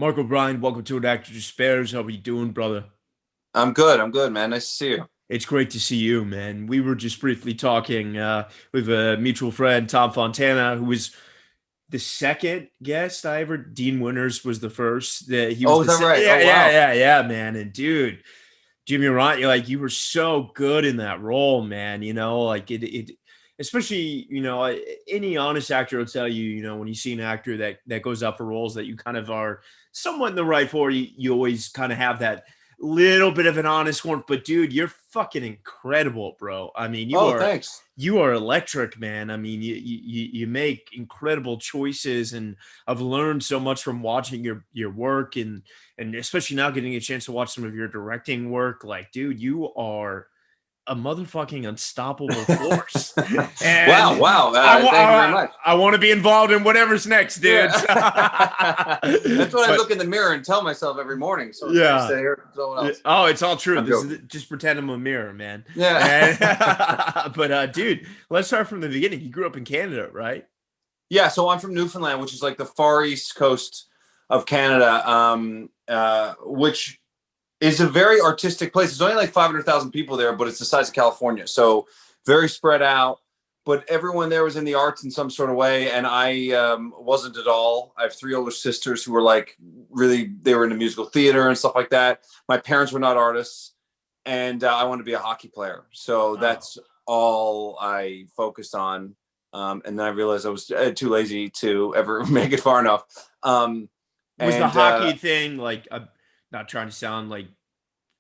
Mark O'Brien, welcome to An Actor Despairs. How are you doing, brother? I'm good. I'm good, man. Nice to see you. It's great to see you, man. We were just briefly talking with a mutual friend, Tom Fontana, who was the second guest I ever. Dean Winters was the first. He was Oh, is the that right? yeah, Oh, yeah, wow. yeah, yeah, man. And dude, Jimmy Ryan, you were so good in that role, man. Especially any honest actor will tell you, when you see an actor that goes up for roles that you kind of are somewhat in the right for, you always kind of have that little bit of an honest one. But dude, you're fucking incredible, bro. I mean, you Oh, are thanks. you are electric, man. I mean, you make incredible choices, and I've learned so much from watching your work, and especially now getting a chance to watch some of your directing work. Like, dude, you are a motherfucking unstoppable force, Wow, and wow. I want Thank you very much. I want to be involved in whatever's next, dude. Yeah. That's what I But look in the mirror and tell myself every morning. So it's nice yeah. to hear it from someone else. Oh, it's all true. I'm This joking. is just pretend I'm a mirror, man. Yeah. And but dude, let's start from the beginning. You grew up in Canada, right? Yeah. So I'm from Newfoundland, which is like the far east coast of Canada, which is a very artistic place. There's only like 500,000 people there, but it's the size of California. So very spread out. But everyone there was in the arts in some sort of way, and I wasn't at all. I have three older sisters who were like really, they were into musical theater and stuff like that. My parents were not artists, and I wanted to be a hockey player. So Oh. that's all I focused on. And then I realized I was too lazy to ever make it far enough. Um, Was the and hockey thing like I'm not trying to sound like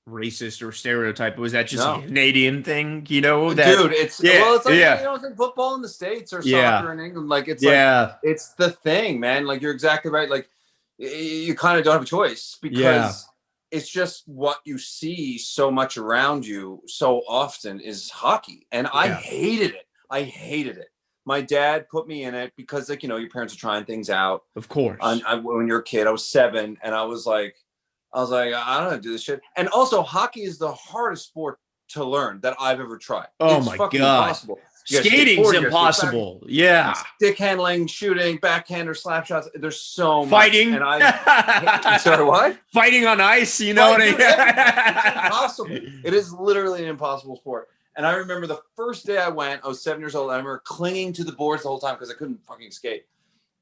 racist or stereotype, but was that just a no, Canadian thing? You know that? dude, it's Yeah, well, it's like yeah, it's like football in the States or yeah, soccer in England. Like yeah, it's the thing, man. Like you're exactly right. Like you kind of don't have a choice yeah, because it's just what you see so much around you so often is hockey, and I yeah. hated it. I hated it. My dad put me in it because, like, your parents are trying things out. Of course. When you're a kid, I was 7, and I was like, I don't know, do this shit. And also, hockey is the hardest sport to learn that I've ever tried. Oh It's my fucking god, impossible. You got to skate skating's forward, you got to skate back, impossible. Yeah, stick handling, shooting, backhand or slap shots. There's so much, fighting, and sorry, what? fighting on ice. You know Fight, what dude, everything. It's impossible. I? It is literally an impossible sport. And I remember the first day I went, I was 7 years old. I remember clinging to the boards the whole time because I couldn't fucking skate.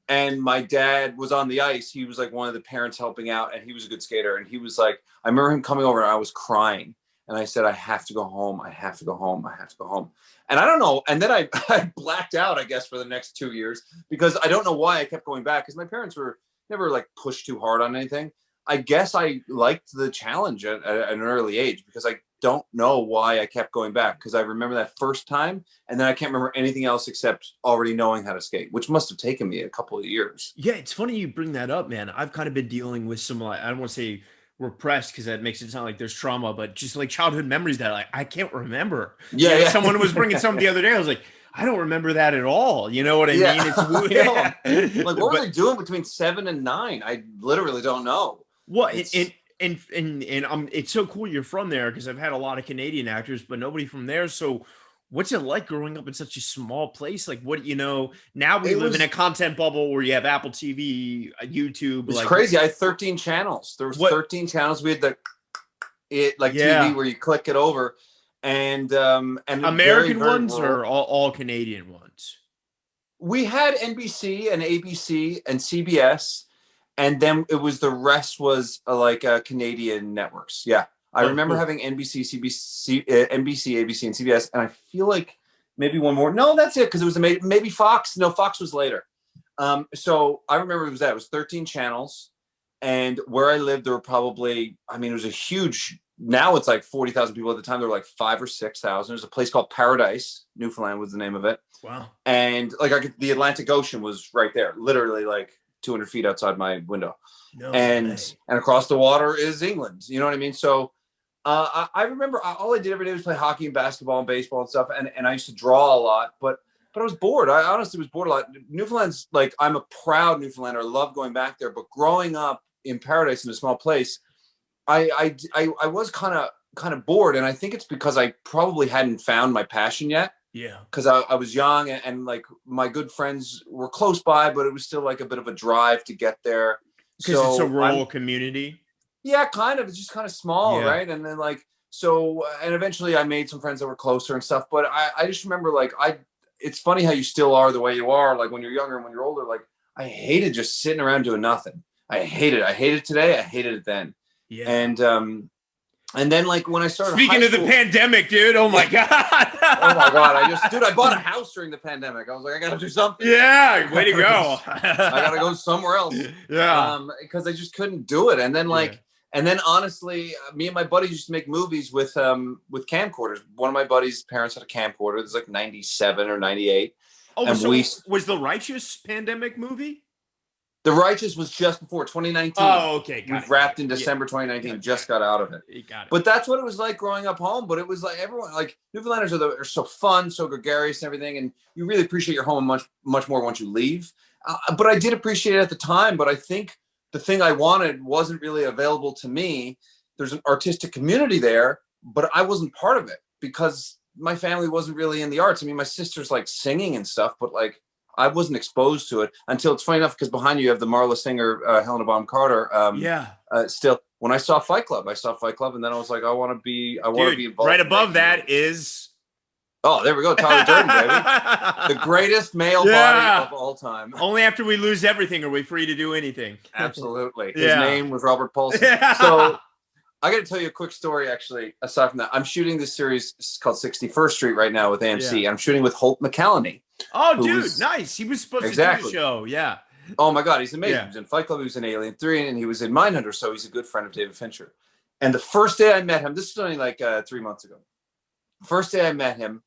And my dad was on the ice. He was like one of the parents helping out, and he was a good skater. And he was like, I remember him coming over, and I was crying. And I said, I have to go home. I have to go home. I have to go home. And I don't know. And then I blacked out, I guess, for the next 2 years because I don't know why I kept going back because my parents were never like pushed too hard on anything. I guess I liked the challenge at an early age because I don't know why I kept going back because I remember that first time and then I can't remember anything else except already knowing how to skate, which must have taken me a couple of years. Yeah, it's funny you bring that up, man. I've kind of been dealing with some, like, I don't want to say repressed because that makes it sound like there's trauma, but just like childhood memories that like I can't remember. Yeah, Someone was bringing yeah. something the other day. I was like, I don't remember that at all. You know what I Yeah, mean? It's I know. Like, what was but I doing between 7 and 9? I literally don't know. what It's and it's so cool you're from there because I've had a lot of Canadian actors, but nobody from there. So what's it like growing up in such a small place? Like what now we it live in a was content bubble where you have Apple TV, YouTube, it's like crazy. I had 13 channels. There was what 13 channels. We had the it like TV yeah. where you click it over, and very American very ones or rural. all Canadian ones? We had NBC and ABC and CBS, and then it was the rest was like Canadian networks. Yeah, I Oh, remember cool. having NBC, CBC, NBC, ABC, and CBS, and I feel like maybe one more. No, that's it because it was maybe Fox. No, Fox was later. So I remember it was that. It was 13 channels, and where I lived, there were probably. I mean, it was a huge. Now it's like 40,000 people. At the time, there were like 5 or 6,000. There's a place called Paradise, Newfoundland was the name of it, Wow. and like the Atlantic Ocean was right there, literally like 200 feet outside my window, No and way. across the water is England. You know what I mean? So I remember all I did every day was play hockey and basketball and baseball and stuff, and I used to draw a lot, but I was bored. I honestly was bored a lot. Newfoundland's like I'm a proud Newfoundlander. I love going back there, but growing up in Paradise in a small place, I was kind of bored, and I think it's because I probably hadn't found my passion yet Yeah. because I was young and like my good friends were close by, but it was still like a bit of a drive to get there. Because it's a So rural community. yeah, kind of. It's just kind of small, Yeah. right? And then like and eventually I made some friends that were closer and stuff. But I just remember like it's funny how you still are the way you are, like when you're younger and when you're older. Like I hated just sitting around doing nothing. I hated it. I hated it today. I hated it then. Yeah. And then like when I started Speaking of the pandemic, dude, oh my God. Oh my God. I bought a house during the pandemic. I was like, I gotta do something. Yeah, way to go. I gotta go somewhere else. Yeah. Because I just couldn't do it. And then honestly, me and my buddies used to make movies with camcorders. One of my buddies' parents had a camcorder. It was like 97 or 98. Oh, and so was the Righteous pandemic movie? The Righteous was just before 2019. Oh, okay. We wrapped in December 2019. Just got out of it. You got it. But that's what it was like growing up home. But it was like everyone, like Newfoundlanders are so fun, so gregarious and everything. And you really appreciate your home much, much more once you leave. But I did appreciate it at the time. But I think the thing I wanted wasn't really available to me. There's an artistic community there, but I wasn't part of it because my family wasn't really in the arts. I mean, my sister's like singing and stuff, but like I wasn't exposed to it until it's funny enough because behind you have the Marla singer, Helena Bonham Carter. Still, when I saw Fight Club, and then I was like, I want to be involved. Right above that is. Oh, there we go, Tyler Durden, baby, the greatest male body of all time. Only after we lose everything are we free to do anything. Absolutely. His name was Robert Paulson. So I got to tell you a quick story, actually. Aside from that, I'm shooting this series called 61st Street right now with AMC. Yeah. I'm shooting with Holt McCallany. Oh, dude, nice. He was supposed to do the show. Yeah. Oh, my God. He's amazing. Yeah. He was in Fight Club. He was in Alien 3, and he was in Mindhunter, so he's a good friend of David Fincher. And the first day I met him, this was only like 3 months ago. First day I met him,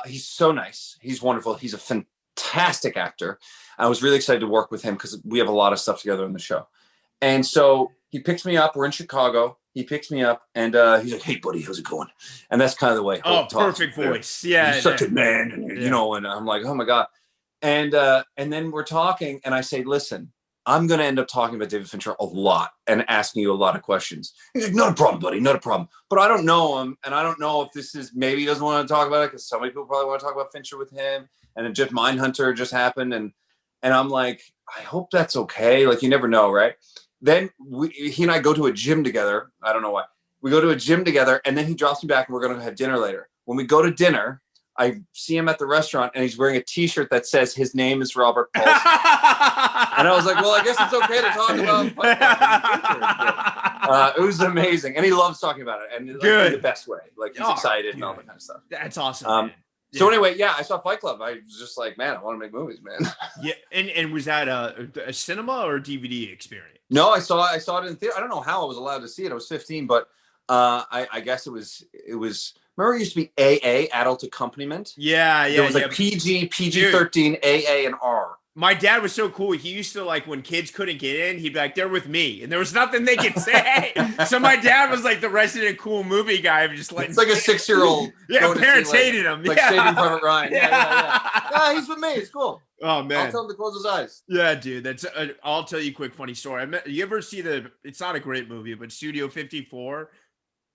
he's so nice. He's wonderful. He's a fantastic actor. I was really excited to work with him because we have a lot of stuff together in the show. And so he picks me up. We're in Chicago. He picks me up and he's like, "Hey, buddy, how's it going?" And that's kind of the way. Hope talks. Perfect voice. Yeah, he's such a man, and you know. And I'm like, "Oh my God!" And then we're talking, and I say, "Listen, I'm going to end up talking about David Fincher a lot and asking you a lot of questions." He's like, "Not a problem, buddy, not a problem." But I don't know him, and I don't know if this is maybe he doesn't want to talk about it because so many people probably want to talk about Fincher with him, and it just Mindhunter just happened, and I'm like, I hope that's okay. Like you never know, right? Then he and I go to a gym together. I don't know why. We go to a gym together, and then he drops me back, and we're going to have dinner later. When we go to dinner, I see him at the restaurant, and he's wearing a T-shirt that says his name is Robert Paulson. And I was like, well, I guess it's okay to talk about it was amazing, and he loves talking about it, and like, in the best way. Like he's excited and all that kind of stuff. That's awesome. So anyway, I saw Fight Club. I was just like, man, I want to make movies, man. Yeah, and was that a cinema or DVD experience? No, I saw it in theater. I don't know how I was allowed to see it. I was 15, but I guess it was. Remember, it used to be AA, adult accompaniment. Yeah. There was like PG, PG-13, AA, and R. My dad was so cool. He used to, like, when kids couldn't get in, he'd be like, "They're with me," and there was nothing they could say. So my dad was like the resident cool movie guy. Just like it's like a 6-year-old. Yeah, parents hated him. Like Saving Private Ryan. Yeah, he's with me. It's cool. Oh man, I'll tell him to close his eyes. Yeah, dude. That's. I'll tell you a quick funny story. You ever see it's not a great movie, but Studio 54.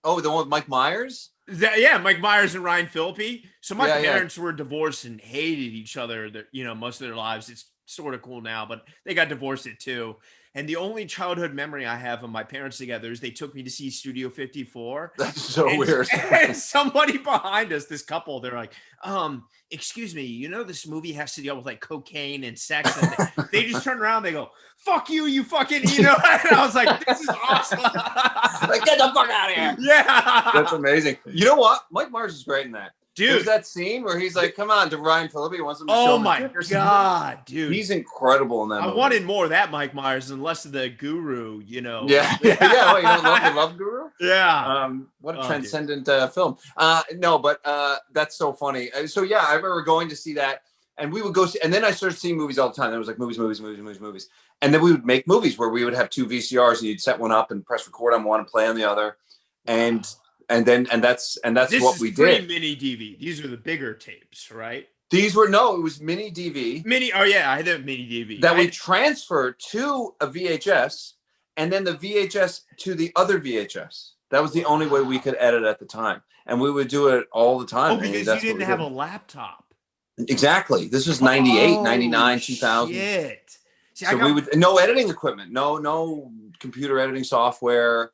Oh, the one with Mike Myers? Mike Myers and Ryan Phillippe. So my parents were divorced and hated each other, most of their lives. It's sort of cool now, but they got divorced at 2. And the only childhood memory I have of my parents together is they took me to see Studio 54. That's so weird. And somebody behind us, this couple, they're like, excuse me, this movie has to deal with like cocaine and sex. And they just turn around, they go, "Fuck you, you fucking," And I was like, this is awesome. Like, get the fuck out of here. Yeah. That's amazing. You know what? Mike Myers is great in that. Dude, there's that scene where he's like, "Come on," to Ryan Phillippe. He wants him to show oh him my God, dude. He's incredible in that movie. I wanted more of that Mike Myers and less of the guru, Yeah. Well, you don't love Guru? Yeah. What a transcendent film. No, but that's so funny. So yeah, I remember going to see that, and we would go see, and then I started seeing movies all the time. There was like movies. And then we would make movies where we would have 2 VCRs, and you'd set one up and press record on one and play on the other. And that's what we did. Mini DV. These are the bigger tapes, right? These were it was mini DV. Oh yeah, I had a mini DV that we transferred to a VHS, and then the VHS to the other VHS. That was the only way we could edit at the time, and we would do it all the time. Oh, because you didn't have a laptop. Exactly. This was 98, 99, 2000. Shit. See, So we would no editing equipment, no computer editing software.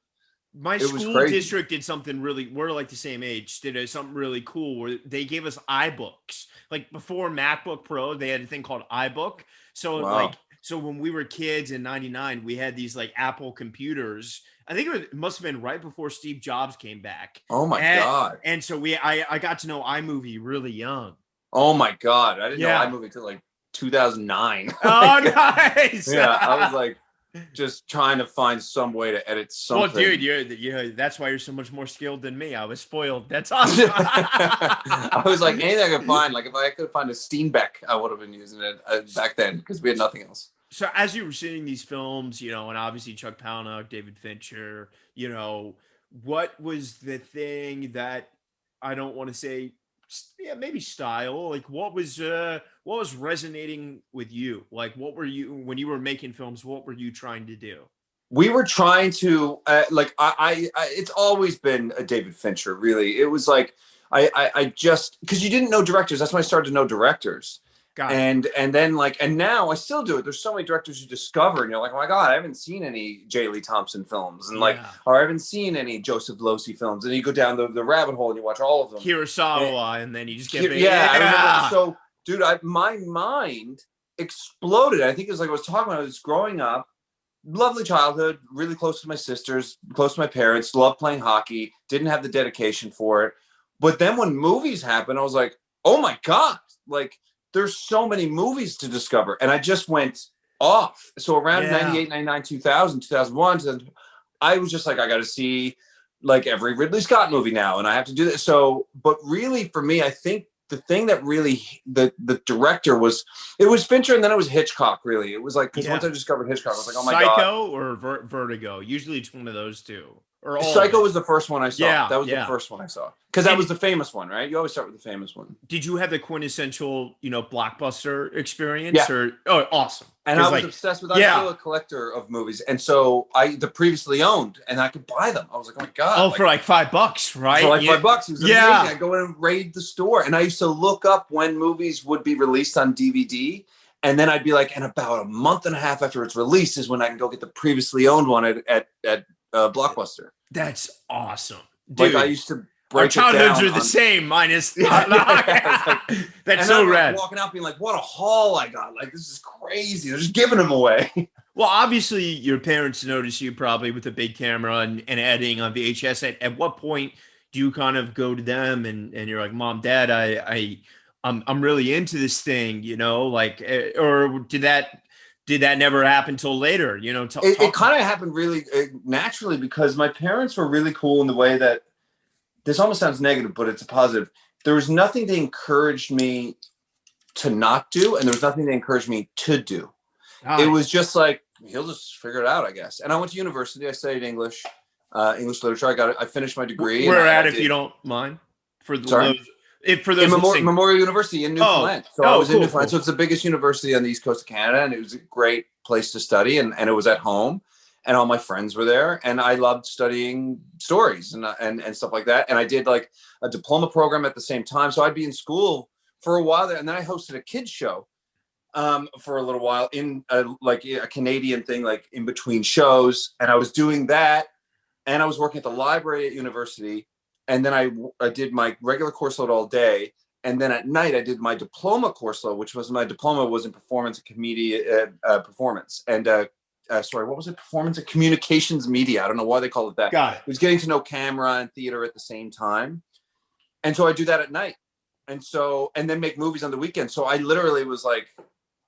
my It was school crazy. district did something really, we're like the same age, something really cool where they gave us iBooks. Like before MacBook Pro, they had a thing called iBook. So Wow. so when we were kids in 99, we had these like Apple computers. I think it must have been right before Steve Jobs came back. Oh my God. And so I got to know iMovie really young. Oh my God. I didn't know Yeah. iMovie until like 2009. Oh, nice. Yeah, I was like just trying to find some way to edit something. Well, dude, that's why you're so much more skilled than me. I was spoiled. That's awesome. I was like, anything I could find. Like if I could find a Steenbeck, I would have been using it back then because we had nothing else. So as you were seeing these films, and obviously Chuck Palahniuk, David Fincher, what was the thing that, I don't want to say, yeah, maybe style, like what was resonating with you? Like what were you, when you were making films, what were you trying to do? We were trying to I it's always been a David Fincher, really. It was like I just, because you didn't know directors. That's when I started to know directors. And then and now I still do it. There's so many directors you discover and you're like, oh my God, I haven't seen any J. Lee Thompson films, and or I haven't seen any Joseph Losey films, and you go down the rabbit hole and you watch all of them. Kurosawa, and then you just get I remember. So dude, my mind exploded. I think it was like I was talking about, I was growing up, lovely childhood, really close to my sisters, close to my parents, loved playing hockey, didn't have the dedication for it. But then when movies happened, I was like, oh my God, like there's so many movies to discover. And I just went off. So around 98, 99, 2000, 2001, I was just like, I got to see like every Ridley Scott movie now. And I have to do this. So, but really for me, I think the thing that really, the director was, it was Fincher, and then it was Hitchcock, really. It was like, because once I discovered Hitchcock, I was like, oh my God. Psycho or Vertigo? Usually it's one of those two. Or Psycho was the first one I saw. Yeah, that was the first one I saw. Because that was the famous one, right? You always start with the famous one. Did you have the quintessential, blockbuster experience? Yeah. Oh, awesome. And I was obsessed with, I'm still a collector of movies. And so the previously owned, and I could buy them. I was like, oh my God. Oh, for like $5, right? For like $5. It was amazing. I'd go in and raid the store. And I used to look up when movies would be released on DVD. And then I'd be like, and about a month and a half after it's released is when I can go get the previously owned one at Blockbuster. That's awesome. Dude, like I used to break our childhoods are the same, minus that's so rad. Walking out being like, what a haul I got. Like, this is crazy. They're just giving them away. Well, obviously your parents notice you probably with a big camera and editing on VHS. At what point do you kind of go to them and you're like, Mom, Dad, I'm really into this thing, or did that never happen till later? It kind of happened really naturally, because my parents were really cool in the way that, this almost sounds negative, but it's a positive. There was nothing they encouraged me to not do, and there was nothing they encouraged me to do. Nice. It was just like, he'll just figure it out, I guess. And I went to university. I studied English literature. I finished my degree. Where at, if you don't mind? For those Memorial University in Newfoundland. I was in Newfoundland. So it's the biggest university on the east coast of Canada, and it was a great place to study, and it was at home, and all my friends were there, and I loved studying stories and stuff like that. And I did like a diploma program at the same time. So I'd be in school for a while there, and then I hosted a kids show for a little while in a Canadian thing, like in between shows. And I was doing that, and I was working at the library at university. And then I did my regular course load all day. And then at night, I did my diploma course load, which was, my diploma was in performance and comedian performance. And what was it? Performance and communications media. I don't know why they call it that. Got it. It was getting to know camera and theater at the same time. And so I do that at night. And then make movies on the weekend. So I literally was like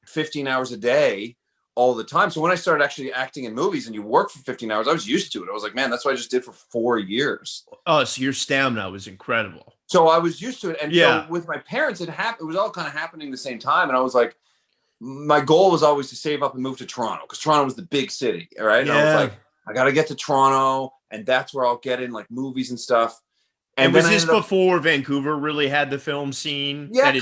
15 hours a day all the time. So when I started actually acting in movies and you work for 15 hours, I was used to it. I was like, man, that's what I just did for 4 years. Oh, so your stamina was incredible. So I was used to it. And so with my parents, it was all kind of happening at the same time. And I was like, my goal was always to save up and move to Toronto, because Toronto was the big city. Right. And I was like, I got to get to Toronto, and that's where I'll get in like movies and stuff. And was this before Vancouver really had the film scene? Yeah,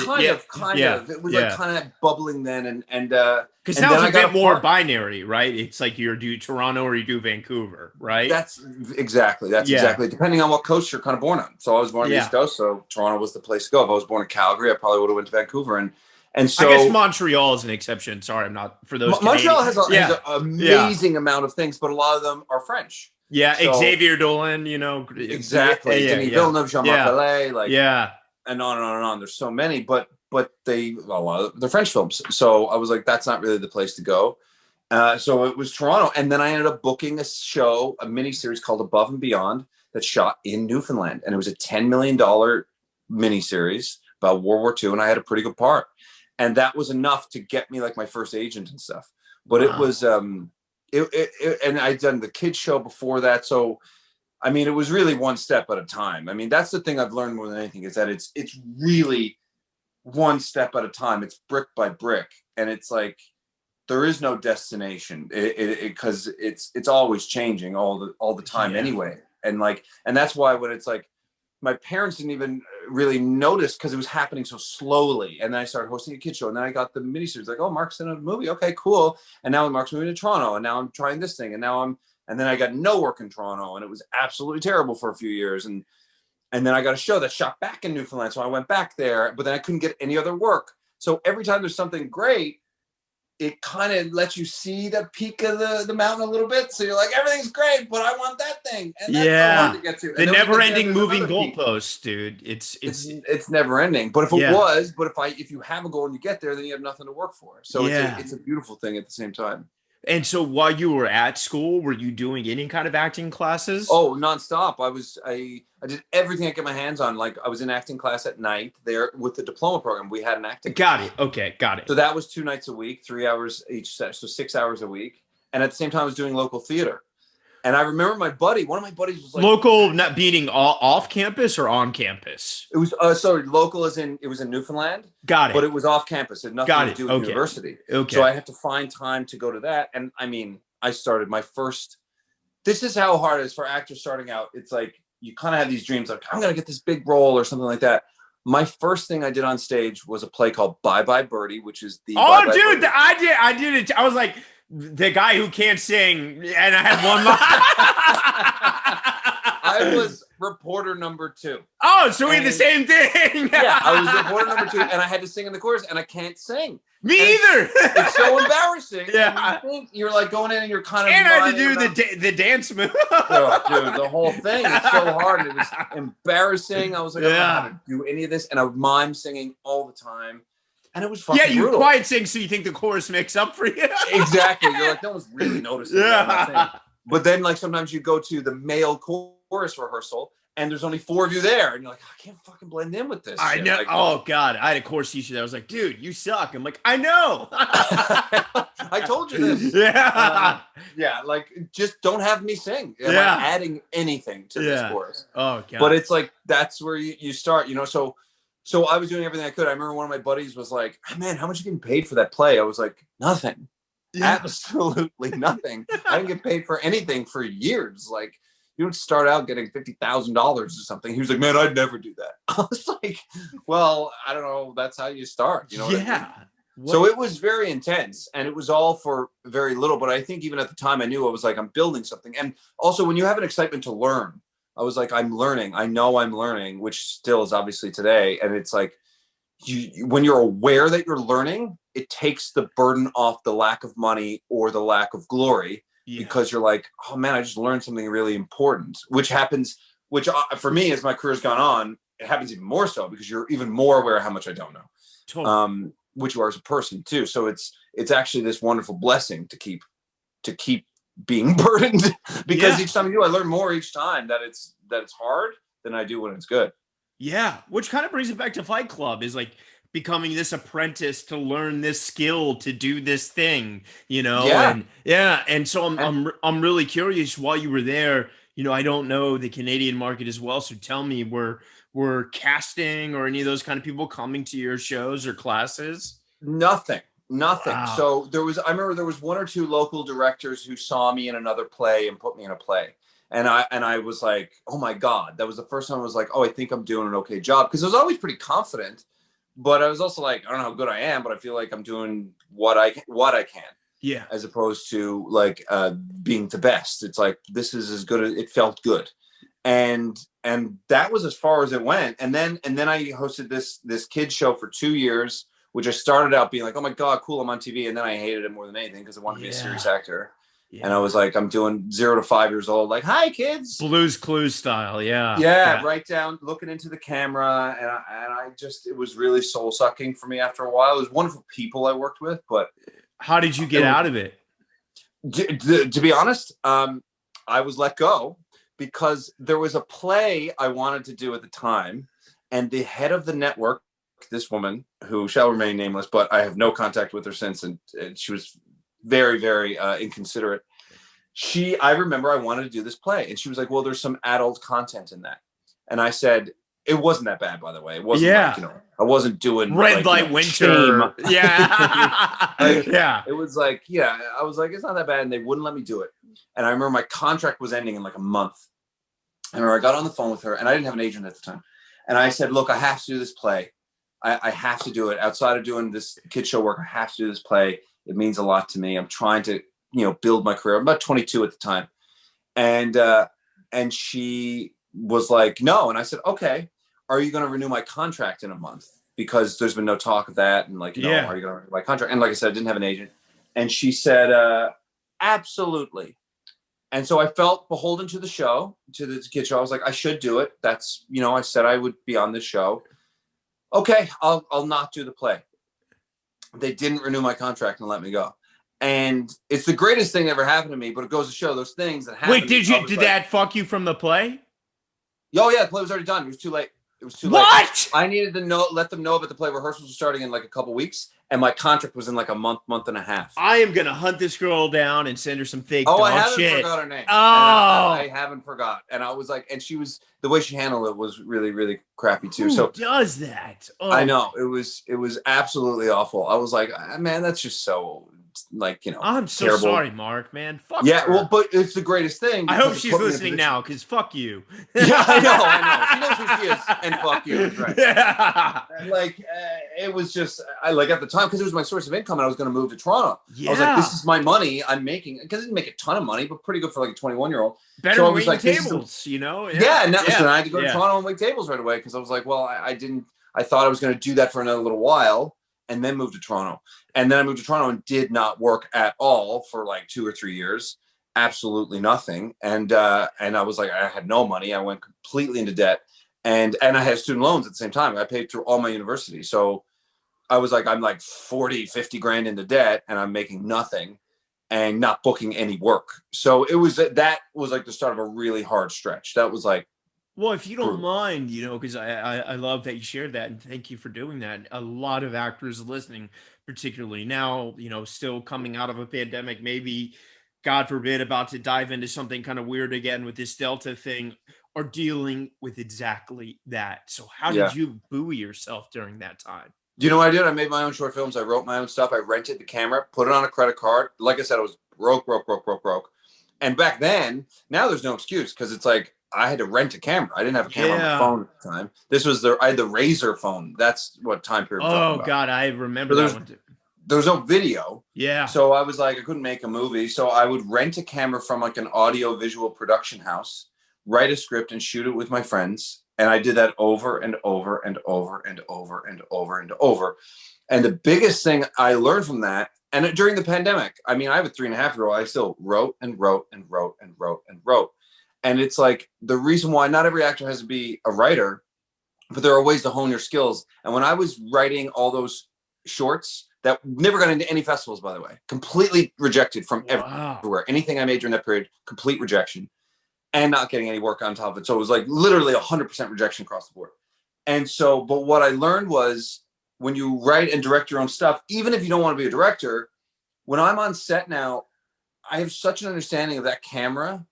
kind of. It was like kind of bubbling then, and because now it's a bit more binary, right? It's like you do Toronto or you do Vancouver, right? That's exactly. Depending on what coast you're kind of born on. So I was born on the East Coast, so Toronto was the place to go. If I was born in Calgary, I probably would have went to Vancouver, And I guess so Montreal is an exception. Sorry, I'm not for those Montreal Canadian. has Yeah. an amazing amount of things, but a lot of them are French. Yeah. So Xavier Dolan, exactly, Yeah. Denis Villeneuve, Jean-Marc Yeah. Vallée, like, Yeah. and on and on and on. There's so many, but a lot of they're French films. So I was like, that's not really the place to go. So it was Toronto, and then I ended up booking a mini series called Above and Beyond that shot in Newfoundland, and it was a $10 million mini series about World War II, and I had a pretty good part, and that was enough to get me like my first agent and stuff. But it was and I'd done the kids show before that, so I mean, it was really one step at a time. I mean, that's the thing I've learned more than anything, is that it's really one step at a time. It's brick by brick, and it's like there is no destination because it's always changing all the time anyway. And that's why when it's like, my parents didn't even really notice because it was happening so slowly. And then I started hosting a kid show, and then I got the miniseries, like, oh, Mark's in a movie. Okay, cool. And now Mark's moving to Toronto, and now I'm trying this thing. And then I got no work in Toronto, and it was absolutely terrible for a few years. And then I got a show that shot back in Newfoundland. So I went back there, but then I couldn't get any other work. So every time there's something great, it kind of lets you see the peak of the mountain a little bit. So you're like, everything's great, but I want that thing. And that's so hard to get to. The never ending moving goalposts, dude. It's never ending. But if you have a goal and you get there, then you have nothing to work for. So it's a beautiful thing at the same time. And so while you were at school, were you doing any kind of acting classes? Oh, nonstop. I did everything I get my hands on. Like, I was in acting class at night there with the diploma program. We had an acting Got it. Okay, got it. So that was 2 nights a week, 3 hours each set, so 6 hours a week. And at the same time, I was doing local theater. And I remember one of my buddies was like, local, not being off campus or on campus. It was local as in it was in Newfoundland. Got it. But it was off campus. It had nothing to do with university. Okay. So I had to find time to go to that. And I mean, I started my first. This is how hard it is for actors starting out. It's like you kind of have these dreams, like, I'm gonna get this big role or something like that. My first thing I did on stage was a play called Bye Birdie, which is the dude, I did it. I was like the guy who can't sing, and I had one line. I was reporter number 2. Oh, so we had the same thing. Yeah, I was reporter number 2, and I had to sing in the chorus, and I can't sing. Me either. It's so embarrassing. Yeah, you're like going in, and you're kind of. And I had to do the dance move. Oh, dude, the whole thing is so hard. It was embarrassing. I was like, I don't know how to do any of this, and I would mime singing all the time. And it was fucking brutal. Quiet sing so you think the chorus makes up for you. Exactly. You're like, no one's really noticing. Yeah. But then, like, sometimes you go to the male chorus rehearsal, and there's only 4 of you there, and you're like, I can't fucking blend in with this. I know. Like, oh God, I had a chorus teacher that was like, dude, you suck. I'm like, I know. I told you this. Yeah. Yeah. Like, just don't have me sing. Am I adding anything to this chorus? Oh God. But it's like, that's where you start, So I was doing everything I could. I remember one of my buddies was like, oh, man, how much are you getting paid for that play? I was like, nothing. Yeah. Absolutely nothing. I didn't get paid for anything for years. Like, you don't start out getting $50,000 or something. He was like, man, I'd never do that. I was like, well, I don't know. That's how you start. You know what I mean? So it was very intense, and it was all for very little. But I think even at the time I knew I was like, I'm building something. And also when you have an excitement to learn, I was like, I'm learning. I know I'm learning, which still is obviously today. And it's like, when you're aware that you're learning, it takes the burden off the lack of money or the lack of glory, because you're like, oh man, I just learned something really important, which for me, as my career's gone on, it happens even more so because you're even more aware of how much I don't know, totally. Which you are as a person too. So it's actually this wonderful blessing to keep being burdened, because each time you do, I learn more each time that it's hard than I do when it's good. Yeah. Which kind of brings it back to Fight Club, is like becoming this apprentice to learn this skill, to do this thing, And so I'm really curious, while you were there, I don't know the Canadian market as well. So tell me, were casting or any of those kind of people coming to your shows or classes? Nothing. Wow. So I remember there was 1 or 2 local directors who saw me in another play and put me in a play. And I was like, oh my God, that was the first time I was like, oh, I think I'm doing an okay job. Because I was always pretty confident, but I was also like, I don't know how good I am, but I feel like I'm doing what I can. Yeah. As opposed to like being the best. It's like, this is as good as it felt good. And that was as far as it went. And then I hosted this kids show for 2 years which I started out being like, oh my God, cool, I'm on TV. And then I hated it more than anything because I wanted to be a serious actor. Yeah. And I was like, I'm doing 0 to 5 years old. Like, hi, kids. Blue's Clues style. Yeah. Yeah. Right down, looking into the camera. And I just, it was really soul sucking for me after a while. It was wonderful people I worked with, but. How did you get out of it? To be honest, I was let go because there was a play I wanted to do at the time. And the head of the network, this woman who shall remain nameless, but I have no contact with her since. And she was very, very inconsiderate. I remember I wanted to do this play and she was like, well, there's some adult content in that. And I said, it wasn't that bad, by the way. It wasn't like, I wasn't doing red light winter. Shame. Yeah. Yeah. It was like, I was like, it's not that bad. And they wouldn't let me do it. And I remember my contract was ending in like a month. I remember I got on the phone with her and I didn't have an agent at the time. And I said, look, I have to do this play. I have to do it. Outside of doing this kid show work, I have to do this play. It means a lot to me. I'm trying to, build my career. I'm about 22 at the time. And she was like, no. And I said, okay, are you going to renew my contract in a month? Because there's been no talk of that. And like, are you going to renew my contract? And like I said, I didn't have an agent. And she said, absolutely. And so I felt beholden to the show, to the kid show. I was like, I should do it. That's, I said I would be on this show. Okay, I'll not do the play. They didn't renew my contract and let me go. And it's the greatest thing that ever happened to me, but it goes to show those things that happen. Wait, did that fuck you from the play? Oh yeah, the play was already done. It was too late. What? I needed to let them know about the play. Rehearsals were starting in like a couple weeks, and my contract was in like a month and a half. I am gonna hunt this girl down and send her some fake. I haven't forgot her name. I haven't forgot. And I was like, and she was, the way she handled it was really, really crappy too. Who does that? Oh. I know it was absolutely awful. I was like, man, that's just so. Like, I'm so terrible. Sorry, Mark, man. Fuck her. Well, but it's the greatest thing. I hope she's listening now, because fuck you. Yeah, I know. She knows who she is, and fuck you. Right. Yeah. Like, it was just, at the time, because it was my source of income, and I was going to move to Toronto. Yeah. I was like, this is my money I'm making, because I didn't make a ton of money, but pretty good for like a 21-year-old. Better so than waiting tables, Yeah. So I had to go to Toronto and wait tables right away, because I was like, well, I thought I was going to do that for another little while, and then move to Toronto. And then I moved to Toronto and did not work at all for like 2 or 3 years. Absolutely nothing. And I was like, I had no money. I went completely into debt. And I had student loans at the same time. I paid through all my university. So I was like, I'm like 40, 50 grand into debt and I'm making nothing and not booking any work. So that was like the start of a really hard stretch. That was like, well, if you don't mind, because I love that you shared that, and thank you for doing that. A lot of actors listening, particularly now, still coming out of a pandemic, maybe, God forbid, about to dive into something kind of weird again with this Delta thing, are dealing with exactly that. So how did you buoy yourself during that time? Do you know what I did? I made my own short films. I wrote my own stuff. I rented the camera, put it on a credit card. Like I said, I was broke. And back then, now there's no excuse, because it's like, I had to rent a camera. I didn't have a camera on my phone at the time. This was I had the Razor phone. That's what time period we're talking about. God, I remember that one too. There was no video. Yeah. So I was like, I couldn't make a movie. So I would rent a camera from like an audio visual production house, write a script and shoot it with my friends. And I did that over and over and over and over and over and over. And the biggest thing I learned from that, and during the pandemic, I mean, I have a 3.5-year-old. I still wrote and wrote and wrote and wrote and wrote. And it's like the reason why not every actor has to be a writer, but there are ways to hone your skills. And when I was writing all those shorts that never got into any festivals, by the way, completely rejected from everywhere. Anything I made during that period, complete rejection, and not getting any work on top of it. So it was like literally 100% rejection across the board. And so, but what I learned was when you write and direct your own stuff, even if you don't want to be a director, when I'm on set now, I have such an understanding of that camera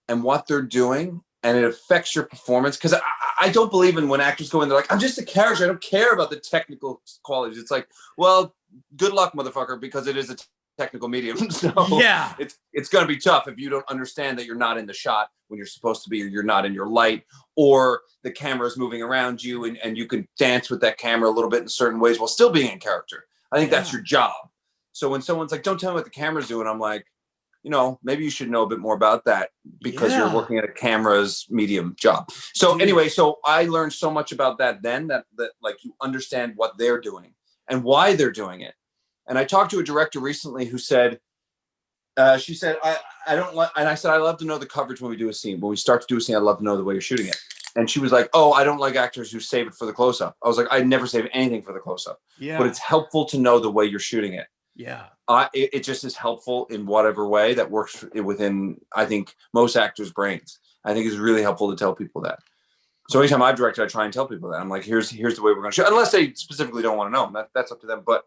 and what they're doing, and it affects your performance. Because I don't believe in when actors go in, they're like, I'm just a character. I don't care about the technical qualities. It's like, well, good luck, motherfucker, because it is a technical medium. So yeah, it's going to be tough if you don't understand that you're not in the shot when you're supposed to be, or you're not in your light, or the camera is moving around you and you can dance with that camera a little bit in certain ways while still being in character. I think that's your job. So when someone's like, don't tell me what the camera's doing, I'm like, maybe you should know a bit more about that because you're working at a camera's medium job. So anyway, so I learned so much about that then that like you understand what they're doing. and why they're doing it. And I talked to a director recently who said, she said, I don't like, and I said, I love to know the coverage when we do a scene. When we start to do a scene, I'd love to know the way you're shooting it. And she was like, oh, I don't like actors who save it for the close-up. I was like, I never save anything for the close-up. Yeah. But it's helpful to know the way you're shooting it. Yeah. It just is helpful in whatever way that works within, I think, most actors' brains. I think it's really helpful to tell people that. So anytime I've directed, I try and tell people that. I'm like, here's the way we're going to shoot. Unless they specifically don't want to know. That's up to them. But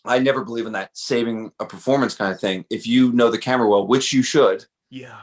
I never believe in that saving a performance kind of thing. If you know the camera well, which you should, yeah,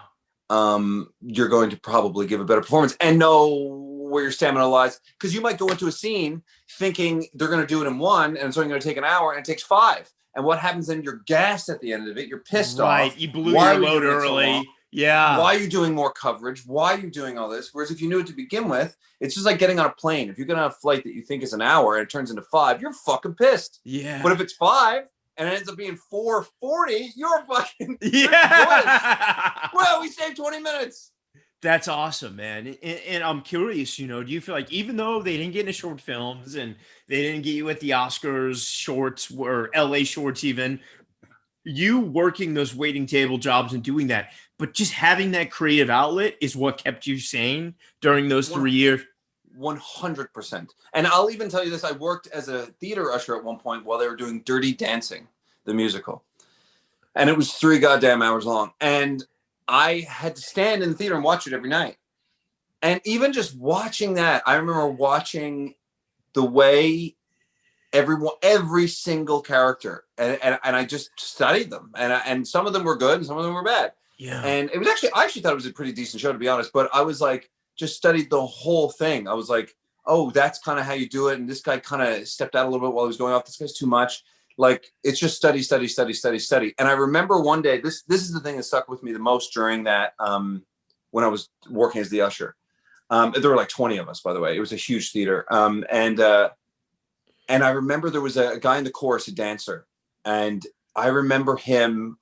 you're going to probably give a better performance and know where your stamina lies. Because you might go into a scene thinking they're going to do it in 1, and it's only going to take an hour, and it takes 5. And what happens then? You're gassed at the end of it. You're pissed off. Right. You blew your load early. Yeah. Why are you doing more coverage? Why are you doing all this? Whereas if you knew it to begin with, it's just like getting on a plane. If you're going to have a flight that you think is an hour and it turns into 5, you're fucking pissed. Yeah. But if it's 5 and it ends up being 4:40, you're fucking yeah. Well, we saved 20 minutes. That's awesome, man. And I'm curious, do you feel like even though they didn't get into short films and they didn't get you at the Oscars shorts or LA shorts even, you working those waiting table jobs and doing that, but just having that creative outlet is what kept you sane during those 3 years? 100%. And I'll even tell you this. I worked as a theater usher at one point while they were doing Dirty Dancing, the musical. And it was 3 goddamn hours long. And I had to stand in the theater and watch it every night. And even just watching that, I remember watching the way every single character, and I just studied them, and some of them were good and some of them were bad. Yeah. And it was I actually thought it was a pretty decent show, to be honest. But I was like, just studied the whole thing. I was like, oh, that's kind of how you do it. And this guy kind of stepped out a little bit while he was going off. This guy's too much. Like, it's just study. And I remember one day, this is the thing that stuck with me the most during that, when I was working as the usher. There were like 20 of us, by the way. It was a huge theater. And I remember there was a guy in the chorus, a dancer. And I remember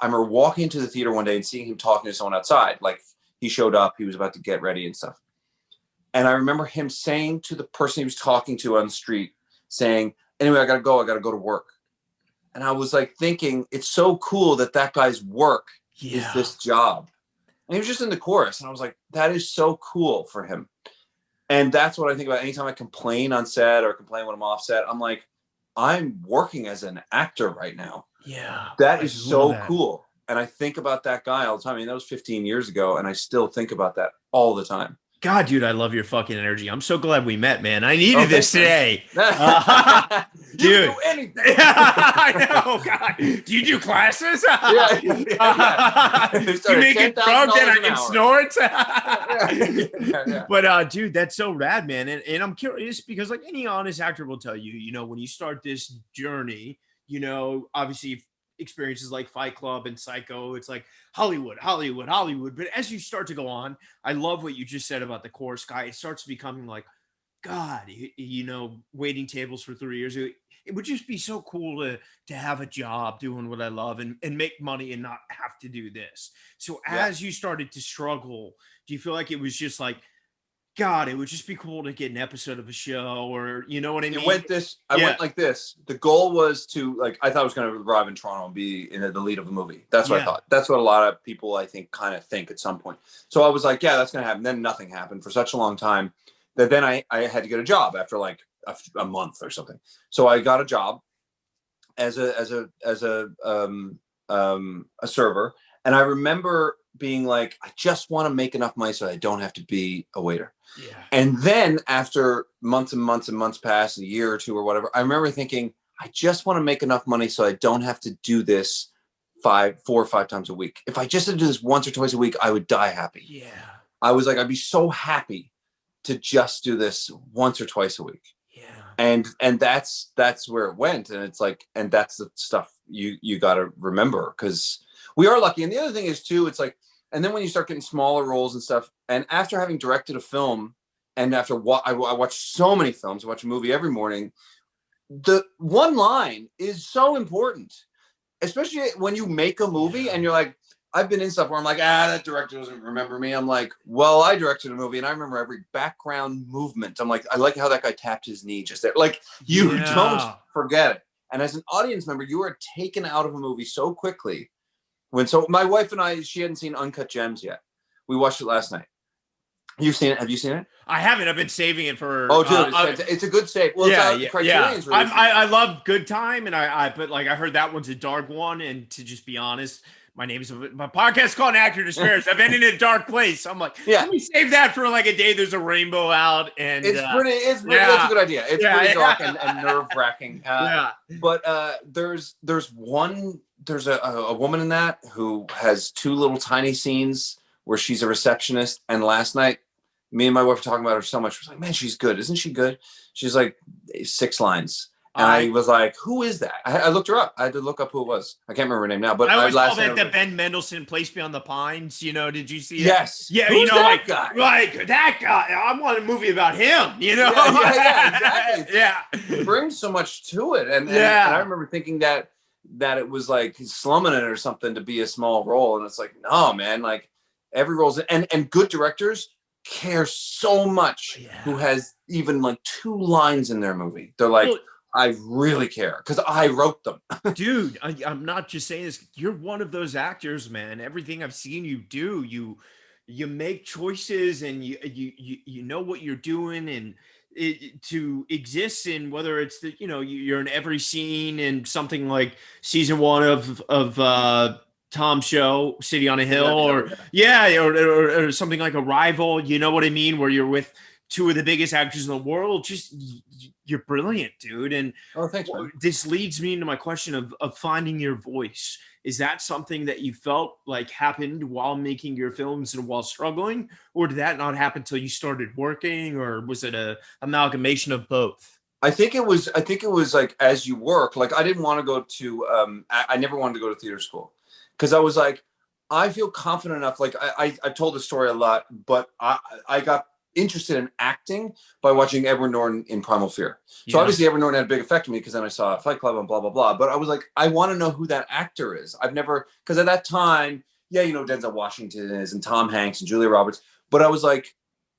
walking into the theater one day and seeing him talking to someone outside. Like, he showed up, he was about to get ready and stuff. And I remember him saying to the person he was talking to on the street, saying, anyway, I got to go to work. And I was like thinking, it's so cool that guy's work is this job. And he was just in the chorus. And I was like, that is so cool for him. And that's what I think about anytime I complain on set or complain when I'm off set. I'm like, I'm working as an actor right now. Yeah. That is so cool. And I think about that guy all the time. I mean, that was 15 years ago. And I still think about that all the time. God, dude, I love your fucking energy. I'm so glad we met, man. I needed this today. Dude. You do anything. I know, God. Do you do classes? Yeah. You make it drunk and I can snort? Yeah. But, dude, that's so rad, man. And I'm curious because, like, any honest actor will tell you, when you start this journey, obviously experiences like Fight Club and Psycho, it's like Hollywood. But as you start to go on, I love what you just said about the chorus guy. It starts becoming like, God, waiting tables for 3 years. It would just be so cool to have a job doing what I love and make money and not have to do this. So as you started to struggle, do you feel like it was just like, God, it would just be cool to get an episode of a show, or you know what I mean? I went like this. The goal was to, like, I thought I was going to arrive in Toronto and be in the lead of a movie. That's what I thought. That's what a lot of people, I think, kind of think at some point. So I was like, yeah, that's going to happen. Then nothing happened for such a long time that then I had to get a job after like a month or something. So I got a job as a server. And I remember being like, I just want to make enough money so I don't have to be a waiter. Yeah. And then after months and months and months passed, a year or two or whatever, I remember thinking, I just want to make enough money so I don't have to do this 4 or 5 times a week. If I just had to do this once or twice a week, I would die happy. Yeah. I was like, I'd be so happy to just do this once or twice a week. Yeah. And that's where it went. And it's like, and that's the stuff you got to remember, because we are lucky. And the other thing is too, it's like, and then when you start getting smaller roles and stuff, and after having directed a film, and after I watch so many films, I watch a movie every morning, the one line is so important, especially when you make a movie and you're like, I've been in stuff where I'm like, that director doesn't remember me. I'm like, well, I directed a movie and I remember every background movement. I'm like, I like how that guy tapped his knee just there. Like, you don't forget it. And as an audience member, you are taken out of a movie so quickly. So my wife and I, she hadn't seen Uncut Gems yet. We watched it last night. You've seen it? Have you seen it? I haven't. I've been saving it for. Oh, dude, it's a good save. Well, Criterion's really. I love Good Time, and but like I heard that one's a dark one. And to just be honest, my podcast is called Actor Despairs. I've been in a dark place. I'm like, let me save that for like a day. There's a rainbow out, and it's pretty. That's a good idea. It's pretty dark and nerve wracking. But there's a woman in that who has 2 little tiny scenes where she's a receptionist. And last night, me and my wife were talking about her so much. She was like, man, she's good. Isn't she good? She's like 6 lines. And I was like, who is that? I looked her up. I had to look up who it was. I can't remember her name now. But I always call that the Ben Mendelsohn Place Beyond the Pines. You know, did you see it? Yes. Yeah, Who's that guy? Like that guy. I want a movie about him, you know? Yeah, exactly. It brings so much to it. And I remember thinking that it was like slumming it or something to be a small role. And it's like, no, man, like every role's and good directors care so much who has even like 2 lines in their movie. They're like, I really care because I wrote them. Dude, I'm not just saying this. You're one of those actors, man. Everything I've seen you do, you make choices and you know what you're doing, and to exist in whether it's you're in every scene in something like season 1 of Tom's show, City on a Hill, or something like Arrival. You know what I mean? Where you're with 2 of the biggest actors in the world. Just you're brilliant, dude. And thanks, man. This leads me into my question of finding your voice. Is that something that you felt like happened while making your films and while struggling, or did that not happen until you started working, or was it a amalgamation of both? I think it was like as you work. Like I didn't want to go to I never wanted to go to theater school because I was like, I feel confident enough. Like I've told this story a lot, but I got interested in acting by watching Edward Norton in Primal Fear. So obviously Edward Norton had a big effect on me because then I saw Fight Club and blah, blah, blah. But I was like, I want to know who that actor is. I've never, because at that time, Denzel Washington is and Tom Hanks and Julia Roberts. But I was like,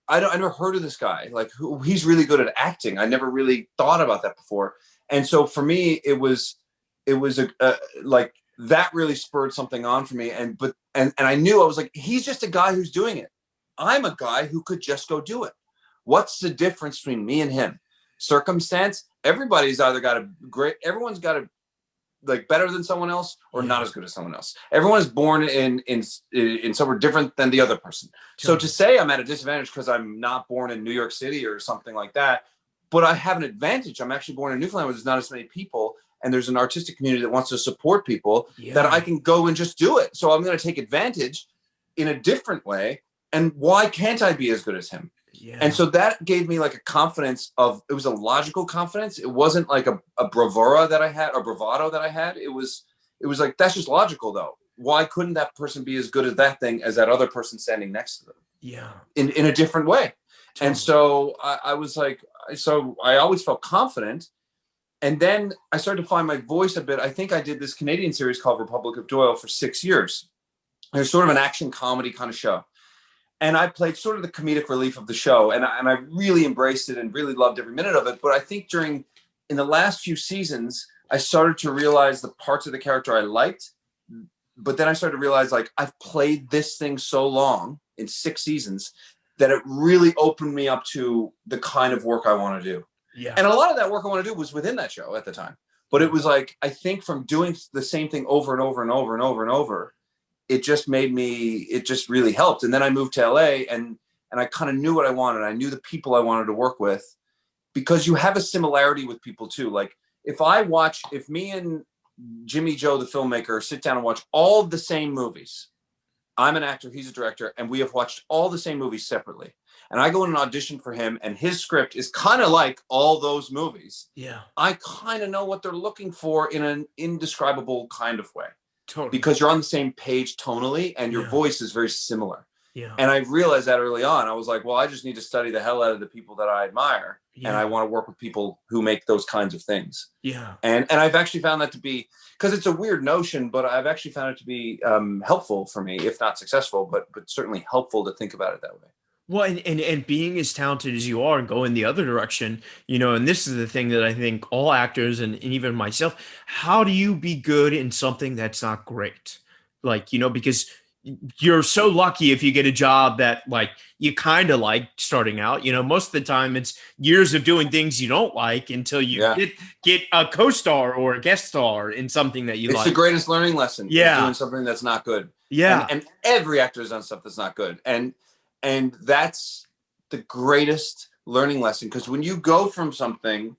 I never heard of this guy. Like he's really good at acting. I never really thought about that before. And so for me, it was like that really spurred something on for me. And I knew I was like, he's just a guy who's doing it. I'm a guy who could just go do it. What's the difference between me and him? Circumstance. Everybody's either everyone's got a like better than someone else or not as good as someone else. Everyone is born in somewhere different than the other person. So to say I'm at a disadvantage because I'm not born in New York City or something like that, but I have an advantage. I'm actually born in Newfoundland where there's not as many people and there's an artistic community that wants to support people that I can go and just do it. So I'm going to take advantage in a different way. And why can't I be as good as him? Yeah. And so that gave me like a confidence it was a logical confidence. It wasn't like a bravura that I had or bravado that I had. It was like, that's just logical though. Why couldn't that person be as good at that thing as that other person standing next to them? Yeah. In a different way. Totally. And so I was like, so I always felt confident. And then I started to find my voice a bit. I think I did this Canadian series called Republic of Doyle for 6 years. There's sort of an action comedy kind of show. And I played sort of the comedic relief of the show. And I really embraced it and really loved every minute of it. But I think in the last few seasons, I started to realize the parts of the character I liked. But then I started to realize, like, I've played this thing so long in 6 seasons that it really opened me up to the kind of work I want to do. Yeah. And a lot of that work I want to do was within that show at the time. But it was like, I think from doing the same thing over and over and over and over and over, it just really helped. And then I moved to LA and I kind of knew what I wanted. I knew the people I wanted to work with because you have a similarity with people too. Like if me and Jimmy Joe, the filmmaker, sit down and watch all the same movies, I'm an actor, he's a director, and we have watched all the same movies separately. And I go in an audition for him and his script is kind of like all those movies. Yeah. I kind of know what they're looking for in an indescribable kind of way. Totally. Because you're on the same page tonally and your voice is very similar. Yeah. And I realized that early on. I was like, well, I just need to study the hell out of the people that I admire. And I Yeah. want to work with people who make those kinds of things. Yeah. And I've actually found that to be, because it's a weird notion, but I've actually found it to be helpful for me, if not successful, but certainly helpful to think about it that way. Well, and being as talented as you are and going the other direction, and this is the thing that I think all actors and even myself, how do you be good in something that's not great? Like, because you're so lucky if you get a job that like you kind of like starting out. Most of the time it's years of doing things you don't like until you Yeah. get a co-star or a guest star in something that you It's like. the greatest learning lesson is Yeah. doing something that's not good. Yeah. And every actor has done stuff that's not good. And that's the greatest learning lesson. Because when you go from something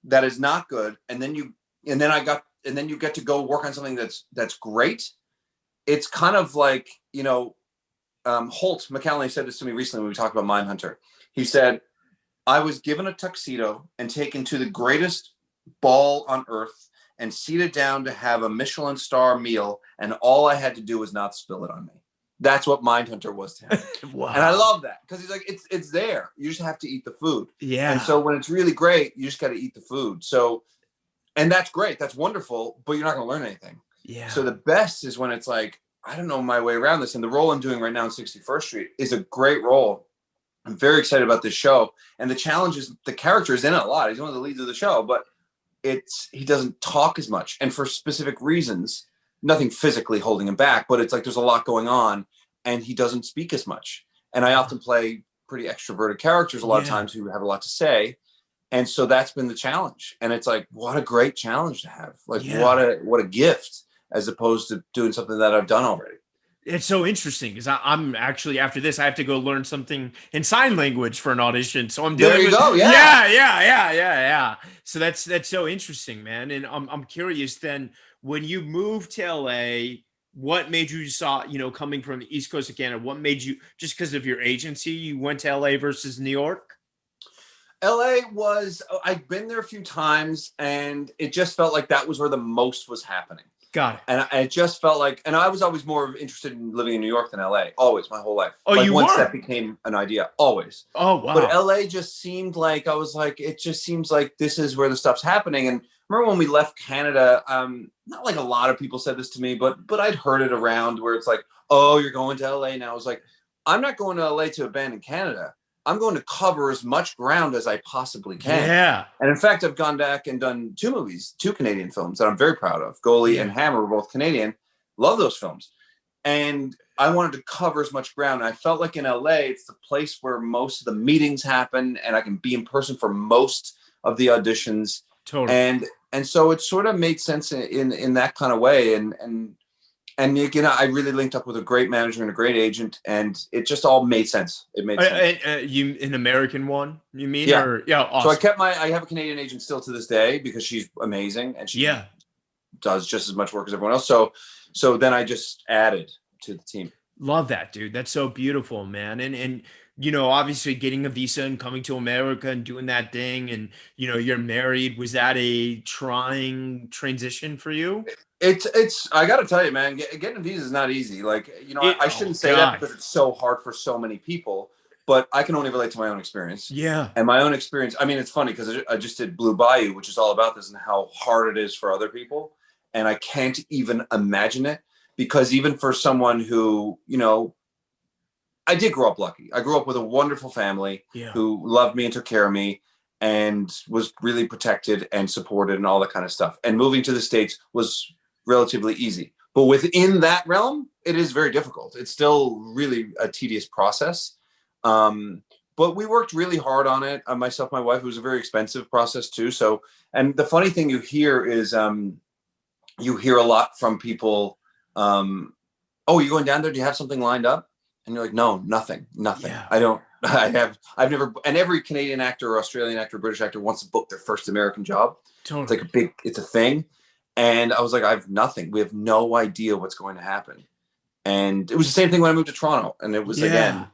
that is not good, and then you get to go work on something that's great, it's kind of like, Holt McCallany said this to me recently when we talked about Mindhunter. He said, I was given a tuxedo and taken to the greatest ball on earth and seated down to have a Michelin star meal, and all I had to do was not spill it on me. That's what Mindhunter was to him. Wow. And I love that, because he's like, it's there. You just have to eat the food. Yeah. And so when it's really great, you just got to eat the food. So, and that's great. That's wonderful, but you're not going to learn anything. Yeah. So the best is when it's like, I don't know my way around this. And the role I'm doing right now in 61st Street is a great role. I'm very excited about this show. And the challenge is the character is in it a lot. He's one of the leads of the show, but he doesn't talk as much. And for specific reasons, nothing physically holding him back, but it's like there's a lot going on and he doesn't speak as much. And I often play pretty extroverted characters a lot of times who have a lot to say. And so that's been the challenge. And it's like, what a great challenge to have. Like, what a gift, as opposed to doing something that I've done already. It's so interesting because I'm actually, after this, I have to go learn something in sign language for an audition. So I'm dealing with, yeah. So that's so interesting, man. And I'm curious then, when you moved to LA, what made you coming from the East Coast of Canada, what made you, just because of your agency, you went to LA versus New York? I'd been there a few times, and it just felt like that was where the most was happening. Got it. And it just felt like, and I was always more interested in living in New York than LA, always, my whole life. Oh, like you once were? that became an idea, always. Oh, wow. But LA just seemed like, I was like, it just seems like this is where the stuff's happening. And remember when we left Canada, not like a lot of people said this to me, but I'd heard it around where it's like, oh, you're going to LA now. I was like, I'm not going to LA to abandon Canada. I'm going to cover as much ground as I possibly can. Yeah. And in fact, I've gone back and done two Canadian films that I'm very proud of. Goalie and Hammer were both Canadian. Love those films. And I wanted to cover as much ground. And I felt like in LA, it's the place where most of the meetings happen, and I can be in person for most of the auditions. Totally. And so it sort of made sense in that kind of way. And again, I really linked up with a great manager and a great agent, and it just all made sense. It made sense. You an American one, you mean? Yeah. Or, yeah. Awesome. So I have a Canadian agent still to this day, because she's amazing, and she does just as much work as everyone else. So then I just added to the team. Love that, dude. That's so beautiful, man. And obviously getting a visa and coming to America and doing that thing, and you're married. Was that a trying transition for you? It's I got to tell you, man, getting a visa is not easy. Like, I shouldn't say that, because it's so hard for so many people, but I can only relate to my own experience. Yeah. And my own experience, I mean, it's funny because I just did Blue Bayou, which is all about this and how hard it is for other people. And I can't even imagine it, because even for someone who, I did grow up lucky. I grew up with a wonderful family who loved me and took care of me and was really protected and supported and all that kind of stuff. And moving to the States was relatively easy. But within that realm, it is very difficult. It's still really a tedious process. But we worked really hard on it. Myself, my wife, it was a very expensive process too. So, and the funny thing you hear is, you hear a lot from people, oh, you going down there? Do you have something lined up? And you're like, no, nothing. Yeah. I've never, and every Canadian actor or Australian actor, British actor wants to book their first American job. Totally. It's like it's a thing. And I was like, I have nothing. We have no idea what's going to happen. And it was the same thing when I moved to Toronto, and it was again.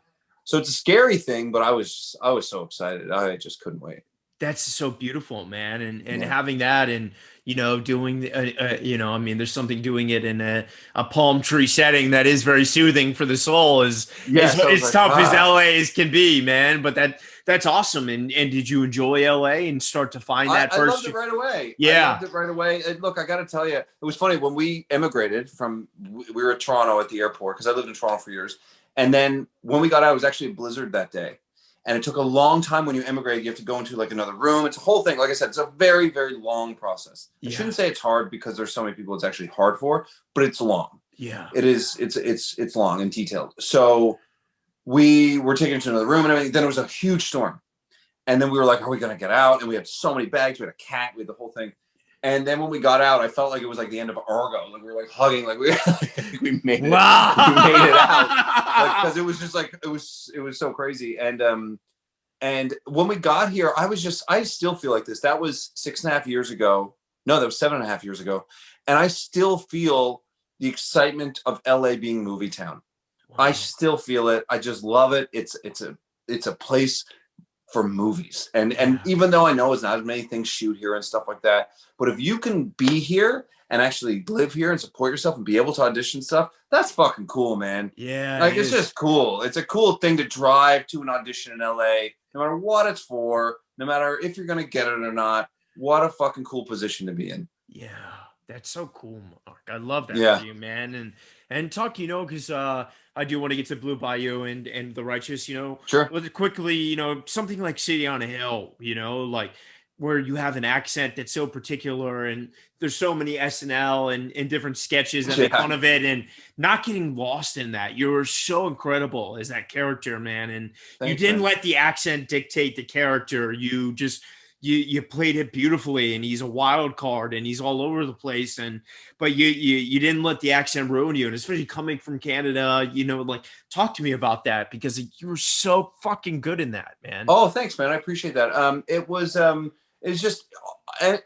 So it's a scary thing, but I was so excited. I just couldn't wait. That's so beautiful, man. And having that, and doing, I mean, there's something doing it in a palm tree setting that is very soothing for the soul is Yes, I was as like, tough as ah. LA as can be, man. But that's awesome. And did you enjoy LA and start to find that I loved first? it right away. I Yeah. loved it right away. And look, I got to tell you, it was funny when we immigrated from, we were at Toronto at the airport because I lived in Toronto for years. And then when we got out, it was actually a blizzard that day. And it took a long time when you immigrate. You have to go into like another room. It's a whole thing. Like I said, it's a very, very long process. I Yeah. shouldn't say it's hard because there's so many people it's actually hard for, but it's long. Yeah. It is. It's long and detailed. So we were taken to another room and everything. Then it was a huge storm. And then we were like, are we going to get out? And we had so many bags. We had a cat. We had the whole thing. And then when we got out, I felt like it was like the end of Argo. Like we were like hugging, like we made it. Wow. We made it out. Because it was just like, it was so crazy. And when we got here, I still feel like this. That was 6.5 years ago. No, that was 7.5 years ago. And I still feel the excitement of LA being movie town. Wow. I still feel it. I just love it. It's a place for movies. And even though I know it's not as many things shoot here and stuff like that, but if you can be here and actually live here and support yourself and be able to audition stuff, that's fucking cool, man. Yeah. Like it's just cool. It's a cool thing to drive to an audition in LA, no matter what it's for, no matter if you're going to get it or not. What a fucking cool position to be in. Yeah. That's so cool, Mark. I love that Yeah. for you, man. And talk, because I do want to get to Blue Bayou and The Righteous, Sure. but quickly, something like City on a Hill, like where you have an accent that's so particular and there's so many SNL and different sketches that make fun of it and not getting lost in that. You're so incredible as that character, man. And you didn't let the accent dictate the character. You just you played it beautifully, and he's a wild card and he's all over the place. But you didn't let the accent ruin you. And especially coming from Canada, like talk to me about that because you were so fucking good in that, man. Oh, thanks, man. I appreciate that. It's just,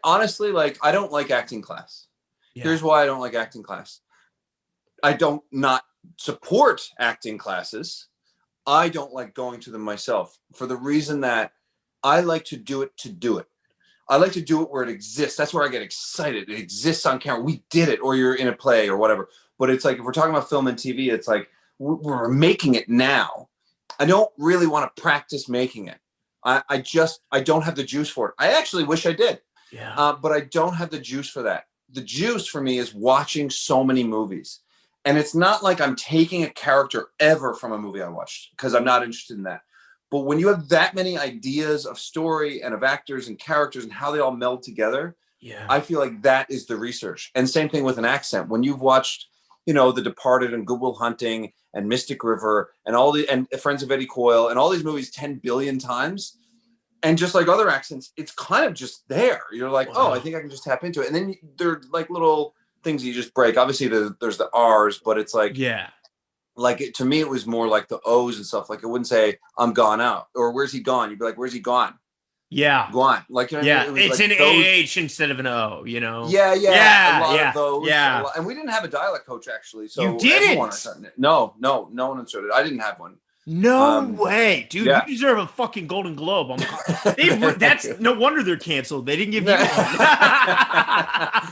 honestly, like, I don't like acting class. Yeah. Here's why I don't like acting class. I don't not support acting classes. I don't like going to them myself for the reason that I like to do it to do it. I like to do it where it exists. That's where I get excited. It exists on camera. We did it, or you're in a play or whatever. But it's like, if we're talking about film and TV, it's like we're making it now. I don't really want to practice making it. I don't have the juice for it. I actually wish I did. Yeah. But I don't have the juice for that. The juice for me is watching so many movies. And it's not like I'm taking a character ever from a movie I watched, because I'm not interested in that. But when you have that many ideas of story and of actors and characters and how they all meld together, I feel like that is the research. And same thing with an accent. When you've watched, The Departed and Good Will Hunting and Mystic River and Friends of Eddie Coyle and all these movies 10 billion times, and just like other accents, it's kind of just there. You're like, wow. Oh, I think I can just tap into it. And then they're like little things you just break. Obviously, there's the R's, but it's like, to me, it was more like the O's and stuff. Like, it wouldn't say, I'm gone out, or where's he gone? You'd be like, where's he gone? Yeah. Gone. Like, What I mean? It's like an AH instead of an O, Yeah. A lot of those. Yeah. And we didn't have a dialect coach, actually. So you didn't? No one inserted. I didn't have one. No way, dude! You deserve a fucking Golden Globe. That's no wonder they're canceled. They didn't give you one. There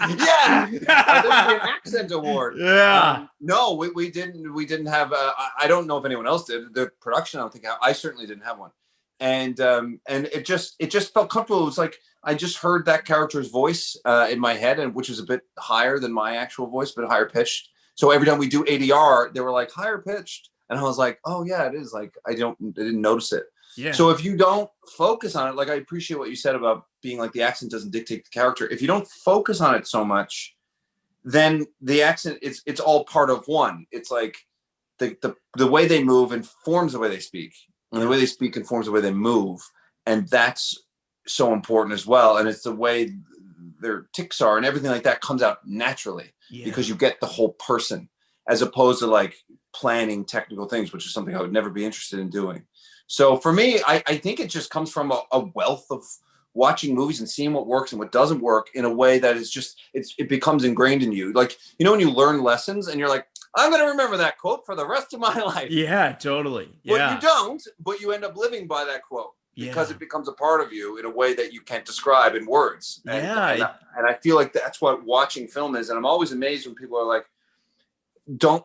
should be an accent award. Yeah. No, we didn't have. I don't know if anyone else did. The production, I don't think. I certainly didn't have one. And it just felt comfortable. It was like I just heard that character's voice in my head, and which is a bit higher than my actual voice, but higher pitched. So every time we do ADR, they were like higher pitched. And I was like, oh yeah, it is. Like, I didn't notice it. Yeah. So if you don't focus on it, like, I appreciate what you said about being like the accent doesn't dictate the character. If you don't focus on it so much, then the accent, it's all part of one. It's like the way they move informs the way they speak, and the way they speak informs the way they move. And that's so important as well. And it's the way their tics are and everything like that comes out naturally because you get the whole person, as opposed to like planning technical things, which is something I would never be interested in doing. So for me, I think it just comes from a wealth of watching movies and seeing what works and what doesn't work in a way that is just, it becomes ingrained in you. Like, when you learn lessons and you're like, I'm going to remember that quote for the rest of my life. Yeah, totally. Yeah. But you don't, but you end up living by that quote. because Yeah. it becomes a part of you in a way that you can't describe in words. And I feel like that's what watching film is. And I'm always amazed when people are like, don't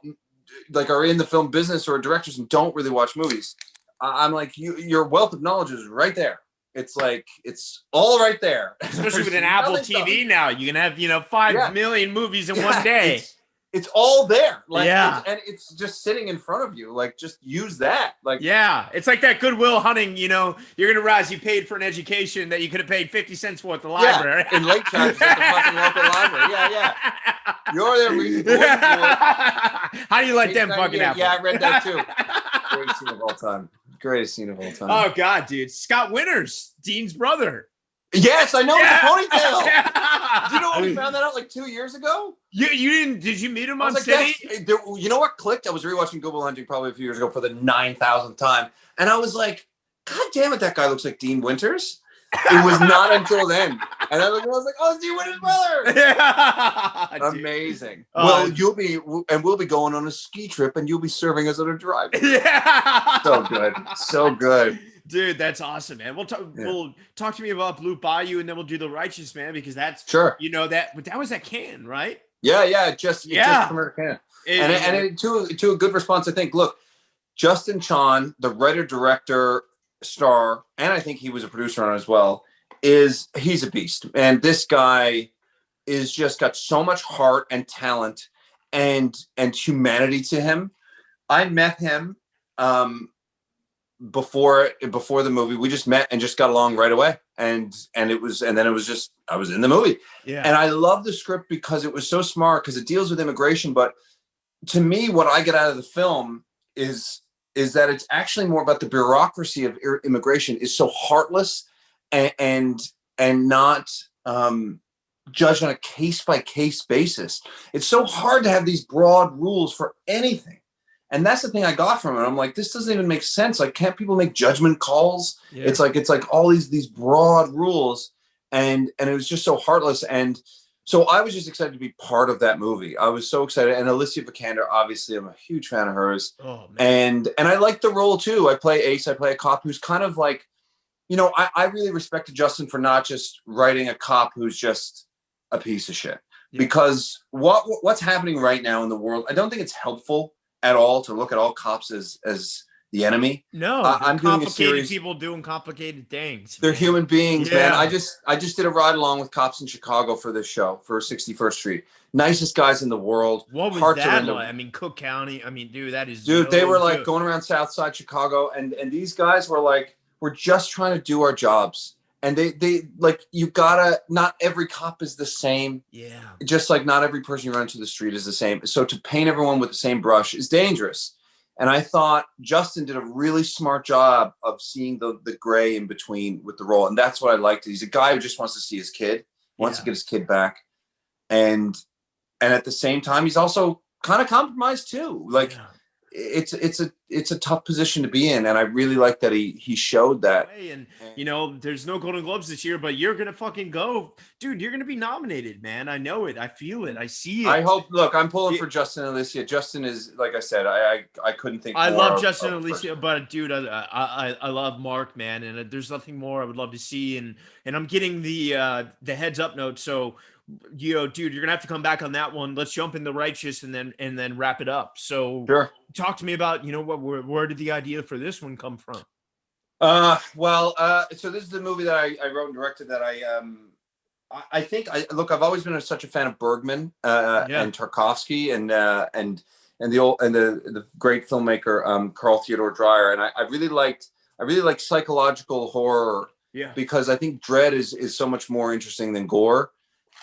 like are in the film business or directors and don't really watch movies. I'm like, your wealth of knowledge is right there. It's like, it's all right there. Especially with an Apple TV now, you can have 5 million movies in one day. It's all there. Like, yeah. it's just sitting in front of you. Like, just use that. Like, yeah, it's like that Goodwill Hunting. You're gonna realize you paid for an education that you could have paid 50 cents for at the library. In late charges at the fucking local library. Yeah. You're there reading board. How do you let them fucking happen? Yeah, I read that too. Greatest scene of all time. Greatest scene of all time. Oh God, dude, Scott Winters, Dean's brother. Yes, I know, the ponytail. Yeah. Do you know we found that out like 2 years ago? You didn't? Did you meet him on like, City? You know what clicked? I was rewatching Good Will Hunting probably a few years ago for the 9,000th time, and I was like, "God damn it, that guy looks like Dean Winters." It was not until then, and I was like, "Oh, it's Dean Winters' brother!" Yeah, amazing. Well, we'll be going on a ski trip, and you'll be serving as a driver. Yeah, so good. Dude, that's awesome, man. We'll talk to me about Blue Bayou, and then we'll do The Righteous Man, because that's sure. That was at Cannes, right? Yeah. Just premiered at Cannes, and to a good response, I think. Look, Justin Chon, the writer, director, star, and I think he was a producer on it as well. He's a beast, and this guy is just got so much heart and talent and humanity to him. I met him. Before the movie, we just met and just got along right away, and then it was just I was in the movie. Yeah. And I love the script because it was so smart, because it deals with immigration, but to me what I get out of the film is that it's actually more about the bureaucracy of immigration is so heartless and not judged on a case-by-case basis. It's so hard to have these broad rules for anything. And that's the thing I got from it. I'm like, this doesn't even make sense. Like, can't people make judgment calls? Yeah. It's like all these broad rules, and it was just so heartless. And so I was just excited to be part of that movie. I was so excited. And Alicia Vikander, obviously, I'm a huge fan of hers. Oh, man. And I like the role too. I play Ace. I play a cop who's kind of like, I really respected Justin for not just writing a cop who's just a piece of shit. Yeah. Because what's happening right now in the world, I don't think it's helpful at all to look at all cops as the enemy. No, I'm doing a series. People doing complicated things. They're human beings, man. I just did a ride along with cops in Chicago for this show for 61st Street. Nicest guys in the world. What was that like? I mean, Cook County. I mean, dude, that is. Dude, they were like going around Southside Chicago, and these guys were like, we're just trying to do our jobs. And they like, you gotta, not every cop is the same. Yeah. Just like not every person you run into the street is the same. So to paint everyone with the same brush is dangerous. And I thought Justin did a really smart job of seeing the gray in between with the role. And that's what I liked. He's a guy who just wants to see his kid, wants to get his kid back. And at the same time, he's also kind of compromised too. Like, it's a tough position to be in, and I really like that he showed that. And there's no Golden Globes this year, but you're gonna fucking go, dude. You're gonna be nominated, man. I know it. I feel it. I see it. I hope. Look, I'm pulling for Justin and Alicia. Justin is, like I said, I couldn't think. I love Justin and Alicia, but dude, I love Mark, man, and there's nothing more I would love to see. And I'm getting the heads up note, so. Dude, you're gonna have to come back on that one. Let's jump in The Righteous and then wrap it up. So sure. Talk to me about, where did the idea for this one come from? So this is the movie that I wrote and directed that I think I've always been such a fan of Bergman and Tarkovsky and the great filmmaker Carl Theodor Dreyer, and I really liked psychological horror because I think dread is so much more interesting than gore.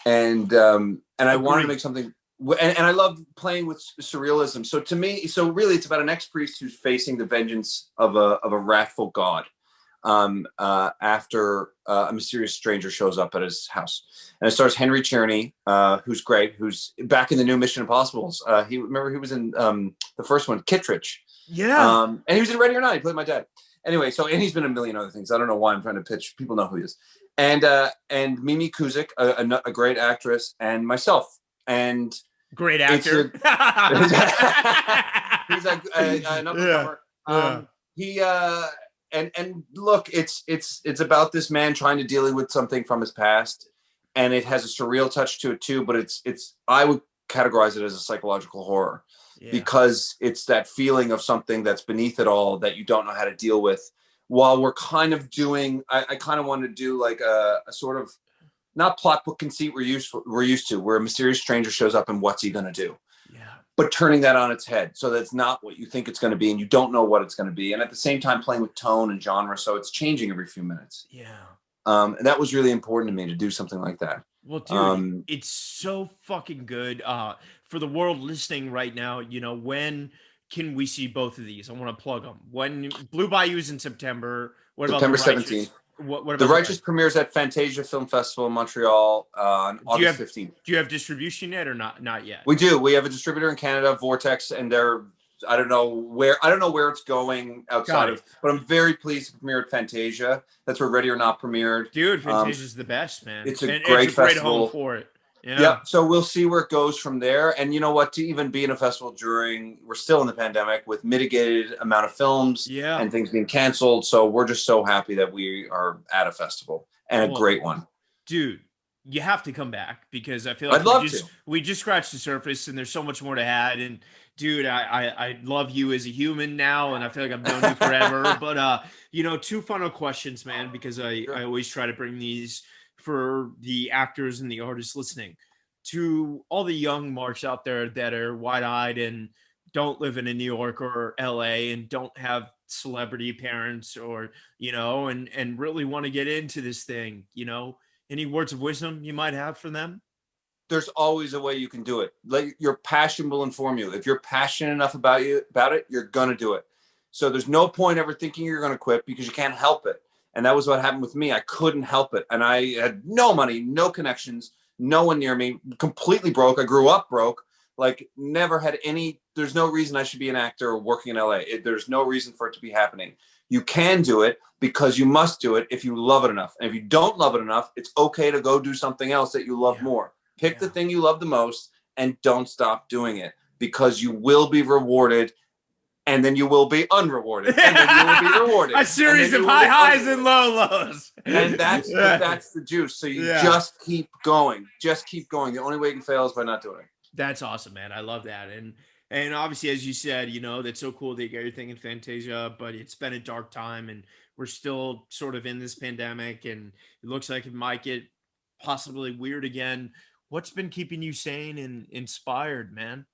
And I wanted to make something, and I love playing with surrealism. So to me, really, it's about an ex-priest who's facing the vengeance of a wrathful god after a mysterious stranger shows up at his house. And it stars Henry Czerny, who's great, who's back in the new Mission Impossibles. He was in the first one, Kittredge. Yeah. And he was in Ready or Not. He played my dad. Anyway, and he's been in a million other things. I don't know why I'm trying to pitch. People know who he is. And Mimi Kuzik, a great actress, and myself. And great actor. He's an up-and-comer. and look, it's about this man trying to deal with something from his past, and it has a surreal touch to it too. But it's I would categorize it as a psychological horror, because it's that feeling of something that's beneath it all that you don't know how to deal with. While we're kind of doing, I kind of want to do like a sort of not plot book conceit we're used to, where a mysterious stranger shows up and what's he going to do? Yeah. But turning that on its head, so that's not what you think it's going to be, and you don't know what it's going to be, and at the same time playing with tone and genre, so it's changing every few minutes. Yeah. And that was really important to me, to do something like that. Well, dude, it's so fucking good. For the world listening right now, you know, when can we see both of these? I want to plug them. When Blue Bayou is in September. What September about The 17th. What about The Righteous premieres at Fantasia Film Festival in Montreal on August 15th. Do you have distribution yet or not? Not yet. We do. We have a distributor in Canada, Vortex, and I don't know where it's going outside of, but I'm very pleased to premiere at Fantasia. That's where Ready or Not premiered. Dude, Fantasia's the best, man. It's a great festival. Great home for it. Yeah. So we'll see where it goes from there. And you know what? To even be in a festival we're still in the pandemic with mitigated amount of films and things being canceled. So we're just so happy that we are at a festival, and a great one. Dude, you have to come back, because I feel like we just scratched the surface, and there's so much more to add. And dude, I love you as a human now, and I feel like I've known you forever. But you know, 2 final questions, man, because I always try to bring these for the actors and the artists listening. To all the young marks out there that are wide-eyed and don't live in New York or LA and don't have celebrity parents, or, you know, and really want to get into this thing, you know, any words of wisdom you might have for them? There's always a way you can do it. Like, your passion will inform you. If you're passionate enough about it, you're going to do it. So there's no point ever thinking you're going to quit, because you can't help it. And that was what happened with me. I couldn't help it. And I had no money, no connections, no one near me, completely broke. I grew up broke, like never had any, there's no reason I should be an actor or working in LA. There's no reason for it to be happening. You can do it, because you must do it if you love it enough. And if you don't love it enough, it's okay to go do something else that you love more. Pick the thing you love the most and don't stop doing it, because you will be rewarded. And then you will be unrewarded. And then you will be rewarded. A series of high highs and low lows. And that's the juice. So you just keep going. Just keep going. The only way you can fail is by not doing it. That's awesome, man. I love that. And obviously, as you said, you know, that's so cool that you got your thing in Fantasia, but it's been a dark time, and we're still sort of in this pandemic, and it looks like it might get possibly weird again. What's been keeping you sane and inspired, man?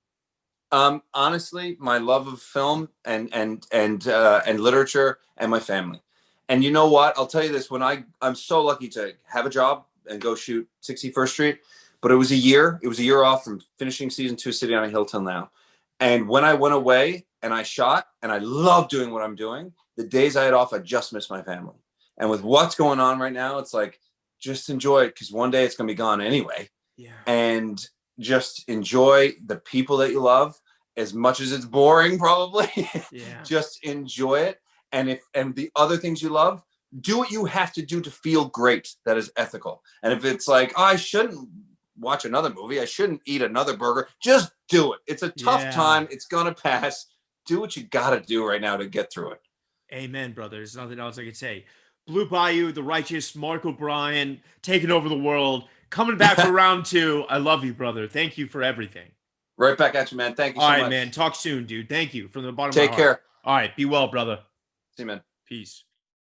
Honestly, my love of film and literature, and my family. And you know what? I'll tell you this: when I'm so lucky to have a job and go shoot 61st Street, but it was a year off from finishing season 2 City on a Hill till now. And when I went away and I shot, and I love doing what I'm doing, the days I had off, I just missed my family. And with what's going on right now, it's like, just enjoy it, because one day it's gonna be gone anyway. Yeah. And just enjoy the people that you love, as much as it's boring, probably. Just enjoy it. And the other things you love, do what you have to do to feel great. That is ethical. And if it's like, oh, I shouldn't watch another movie, I shouldn't eat another burger, just do it. It's a tough time. It's gonna pass. Do what you gotta do right now to get through it. Amen, brother. There's nothing else I could say. Blue Bayou, The Righteous, Mark O'Brien, taking over the world. Coming back for round 2. I love you, brother. Thank you for everything. Right back at you, man. Thank you so much. All right, man. Talk soon, dude. Thank you from the bottom of my heart. Take care. All right. Be well, brother. See you, man. Peace.